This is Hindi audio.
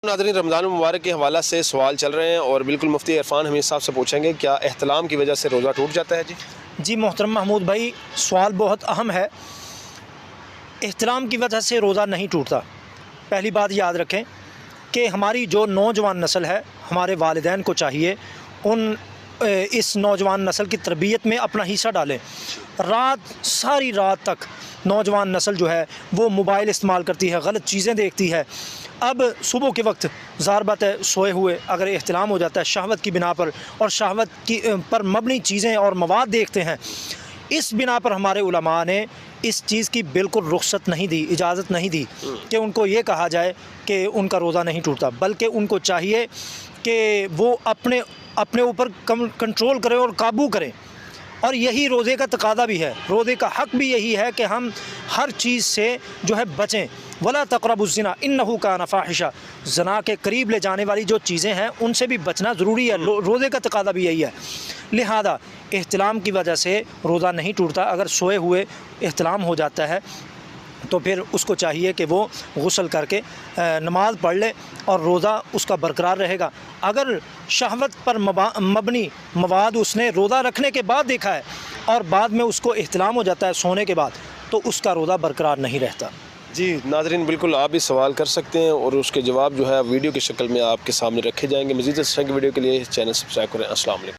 नाज़रीन, रमज़ान मुबारक के हवाला से सवाल चल रहे हैं और बिल्कुल मुफ्ती इरफान हमीद साहब से पूछेंगे, क्या एहतलाम की वजह से रोज़ा टूट जाता है? जी मोहतरम महमूद भाई, सवाल बहुत अहम है। एहतलाम की वजह से रोज़ा नहीं टूटता। पहली बात याद रखें कि हमारी जो नौजवान नस्ल है, हमारे वालिदैन को चाहिए इस नौजवान नस्ल की तरबियत में अपना हिस्सा डालें। सारी रात तक नौजवान नस्ल जो है वो मोबाइल इस्तेमाल करती है, गलत चीज़ें देखती है। अब सुबह के वक्त ज़ाहिर बात है सोए हुए अगर एहतलाम हो जाता है शहवत की बिना पर, और शहवत की पर मबनी चीज़ें और मवाद देखते हैं, इस बिना पर हमारे उलमा ने इस चीज़ की बिल्कुल रुख्सत नहीं दी, इजाज़त नहीं दी कि उनको ये कहा जाए कि उनका रोज़ा नहीं टूटता, बल्कि उनको चाहिए कि वो अपने ऊपर कंट्रोल करें और काबू करें। और यही रोज़े का तकादा भी है, रोज़े का हक़ भी यही है कि हम हर चीज़ से जो है बचें। वला तक़रबुज़्ज़िना इन्नहु कान फ़ाहिशा, ज़ना के करीब ले जाने वाली जो चीज़ें हैं उनसे भी बचना ज़रूरी है। रोज़े का तकादा भी यही है। लिहाजा एहतलाम की वजह से रोज़ा नहीं टूटता। अगर सोए हुए एहतलाम हो जाता है तो फिर उसको चाहिए कि वो गुस्ल करके नमाज़ पढ़ ले और रोज़ा उसका बरकरार रहेगा। अगर शहवत पर मबनी मवाद उसने रोज़ा रखने के बाद देखा है और बाद में उसको एहतलाम हो जाता है सोने के बाद, तो उसका रोज़ा बरकरार नहीं रहता। जी नाज़रीन, बिल्कुल आप भी सवाल कर सकते हैं और उसके जवाब जो है वीडियो की शक्ल में आपके सामने रखे जाएंगे। मज़ीद अच्छी वीडियो के लिए चैनल सब्सक्राइब करें। अस्सलाम वालेकुम।